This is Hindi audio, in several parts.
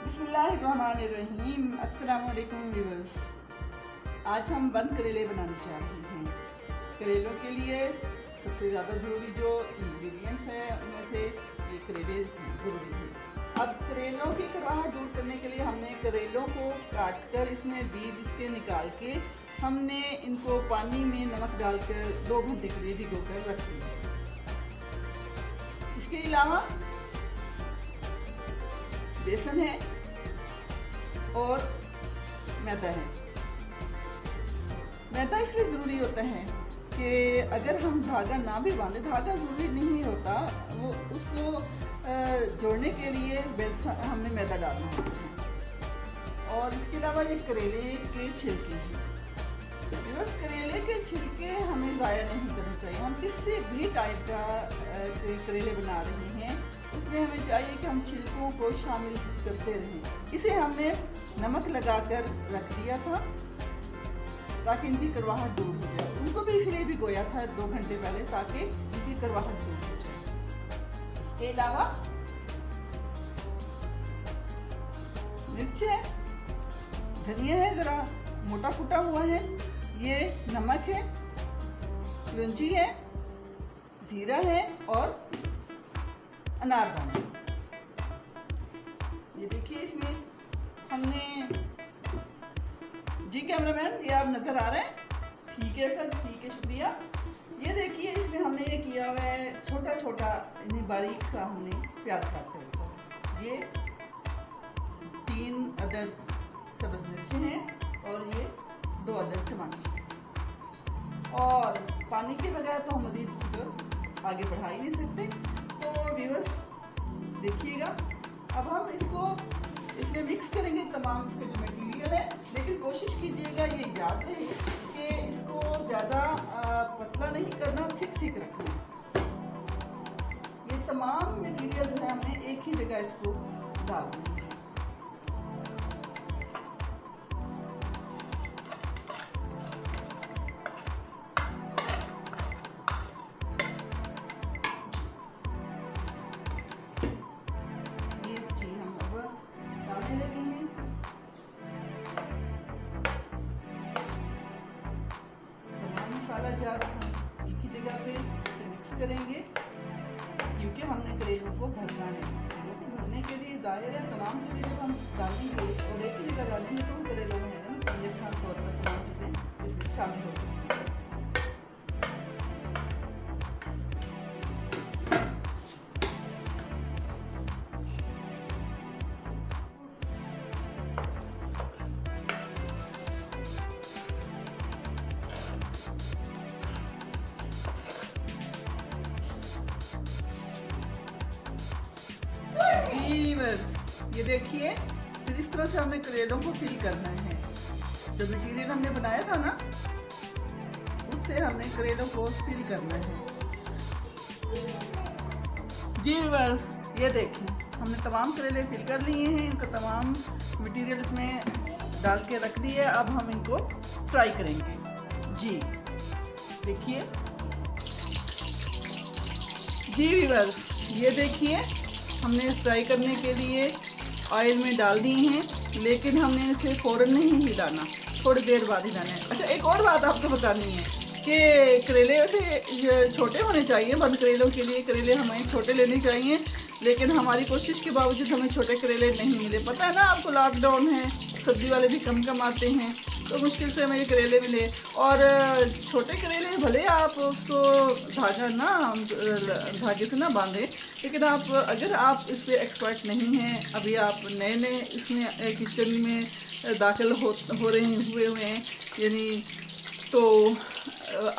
बिस्मिल्लाहिर्रहमानिर्रहीम। अस्सलाम वालेकुम व्यूअर्स। आज हम बंद करेले बनाने जा रहे हैं। करेलों के लिए सबसे ज़्यादा ज़रूरी जो इंग्रेडिएंट्स हैं उनमें से ये करेले ज़रूरी है। अब करेलों की कड़वाहट दूर करने के लिए हमने करेलों को काट कर इसमें बीज इसके निकाल के हमने इनको पानी में नमक डालकर 2 घंटे के लिए भिगो कर रख दिया। इसके अलावा बेसन है और मैदा है। मैदा इसलिए ज़रूरी होता है कि अगर हम धागा ना भी बांधे, धागा ज़रूरी नहीं होता, वो उसको जोड़ने के लिए हमने मैदा डालना होता है। और इसके अलावा ये करेले के छिलके हैं। बस करेले के छिलके हमें ज़ाया नहीं करना चाहिए। हम किसी भी टाइप का करेले बना रहे हैं उसमें हमें चाहिए कि हम छिलकों को शामिल करते रहें। इसे हमने नमक लगाकर रख दिया था ताकि इनकी कड़वाहट दूर हो जाए। उनको भी इसलिए भिगोया था 2 घंटे पहले ताकि इनकी कड़वाहट दूर हो जाए। इसके अलावा मिर्च है, धनिया है, ज़रा मोटा फुटा हुआ है, ये नमक है, कलौंजी है, जीरा है और अनारदाना। ये देखिए इसमें हमने, जी कैमरामैन ये आप नजर आ रहे हैं? ठीक है सर, ठीक है, शुक्रिया। ये देखिए इसमें हमने ये किया हुआ है छोटा छोटा इन्हें बारीक सा हमने प्याज काट कर रखा। ये 3 अदद सब्ज़ मिर्चें हैं और ये 2 अदद टमाटर। और पानी के बगैर तो हम मज़ीद इसको आगे बढ़ा ही नहीं सकते। तो व्यूअर्स देखिएगा, अब हम इसको इसमें मिक्स करेंगे तमाम इसका जो मटीरियल है, लेकिन कोशिश कीजिएगा ये याद रहे कि इसको ज़्यादा पतला नहीं करना, ठीक रखना। ये तमाम मटीरियल जो है हमने एक ही जगह इसको डाल देना। मसाला जार एक ही जगह पे इसे मिक्स करेंगे क्योंकि हमने करेलों को भरना है। करेलों को भरने के लिए जाहिर है तमाम चीज़ें जब हम डालेंगे और एक ही जगह डालेंगे तो करेलों में है ना यकसान तौर पर तमाम चीज़ें इसमें शामिल हो सकती हैं। ये देखिए फिर इस तरह से हमें करेलों को फिल करना है। जो मटीरियल हमने बनाया था ना उससे हमने करेलों को फिल करना है। जी व्यूअर्स ये देखिए हमने तमाम करेले फिल कर लिए हैं। इनका तमाम मटीरियल इसमें डाल के रख दिए। अब हम इनको फ्राई करेंगे। जी देखिए, जी व्यूअर्स ये देखिए हमने फ्राई करने के लिए ऑयल में डाल दिए हैं, लेकिन हमने इसे फ़ौरन नहीं हिलाना, थोड़ी देर बाद हिलाना है। अच्छा एक और बात आपको बतानी है कि करेले वैसे छोटे होने चाहिए। बंद करेलों के लिए करेले हमें छोटे लेने चाहिए, लेकिन हमारी कोशिश के बावजूद हमें छोटे करेले नहीं मिले। पता है ना आपको, लॉकडाउन है, सब्ज़ी वाले भी कम आते हैं, तो मुश्किल से हमें ये करेले मिले। और छोटे करेले भले आप उसको धागे से ना बांधे, लेकिन आप अगर आप इस पर एक्सपर्ट नहीं हैं, अभी आप नए इसमें किचन में दाखिल हो रहे हुए हैं यानी, तो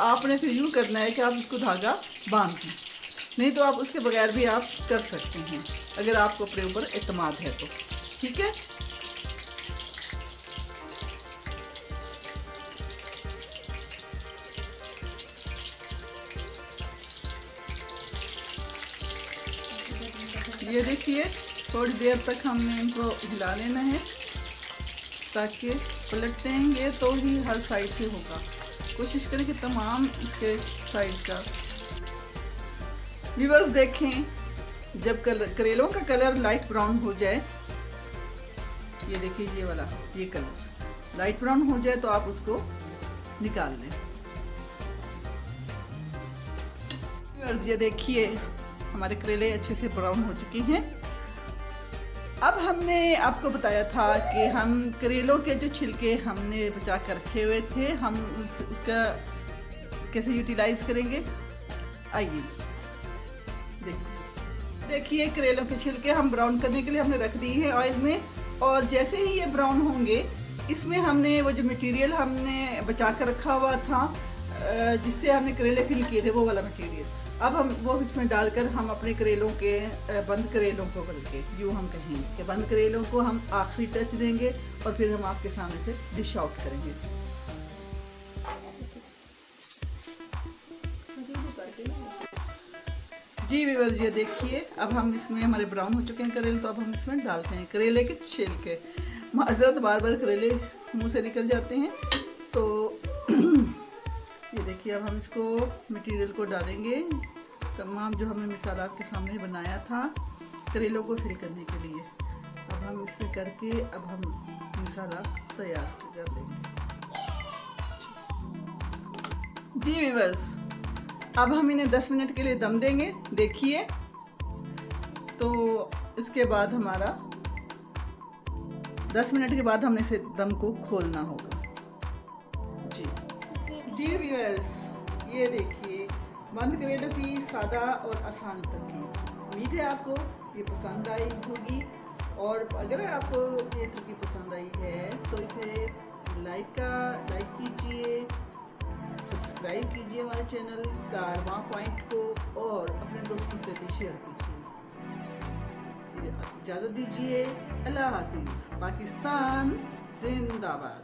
आपने फिर यूँ करना है कि आप उसको धागा बांध दें, नहीं तो आप उसके बगैर भी आप कर सकते हैं अगर आपको अपने ऊपर एतमाद है तो। ठीक है, ये देखिए थोड़ी देर तक हमने इनको हिला लेना है ताकि पलट देंगे तो ही हर साइड से होगा। कोशिश करें कि तमाम इसके साइड का। व्यूअर्स देखें जब करेलों का कलर लाइट ब्राउन हो जाए ये देखिए ये वाला, ये कलर लाइट ब्राउन हो जाए तो आप उसको निकाल लें। ये देखिए हमारे करेले अच्छे से ब्राउन हो चुके हैं। अब हमने आपको बताया था कि हम करेलों के जो छिलके हमने बचा कर रखे हुए थे, हम उसका कैसे यूटिलाइज करेंगे। आइए देखिए करेलों के छिलके हम ब्राउन करने के लिए हमने रख दिए हैं ऑयल में, और जैसे ही ये ब्राउन होंगे इसमें हमने वो जो मटेरियल हमने बचा कर रखा हुआ था जिससे हमने करेले फिल किए थे वो वाला मटेरियल अब हम वो इसमें डालकर हम अपने करेलों के बंद करेलों को बल्कि यूँ हम कहेंगे कि बंद करेलों को हम आखिरी टच देंगे और फिर हम आपके सामने से डिश आउट करेंगे। जी व्यूअर्स ये देखिए अब हम इसमें हमारे ब्राउन हो चुके हैं करेले, तो अब हम इसमें डालते हैं करेले के छिलके। माजरत बार बार करेले मुंह से निकल जाते हैं, तो ये देखिए अब हम इसको मटेरियल को डालेंगे, तमाम जो हमने मिसाल आपके सामने बनाया था करेलों को फिल करने के लिए। अब हम इसमें करके अब हम मसाला तैयार कर लेंगे। जी व्यूअर्स अब हम इन्हें 10 मिनट के लिए दम देंगे। देखिए तो इसके बाद हमारा 10 मिनट के बाद हमने इसे दम को खोलना होगा। जी व्यूअर्स ये देखिए बंद करेलों की सादा और आसान तरकीब। उम्मीद है आपको ये पसंद आई होगी, और अगर आपको ये तरकीब पसंद आई है तो इसे लाइक कीजिए, सब्सक्राइब कीजिए हमारे चैनल कारवां पॉइंट को, और अपने दोस्तों से भी शेयर कीजिए। इजाज़त दीजिए, अल्लाह हाफिज़। पाकिस्तान जिंदाबाद।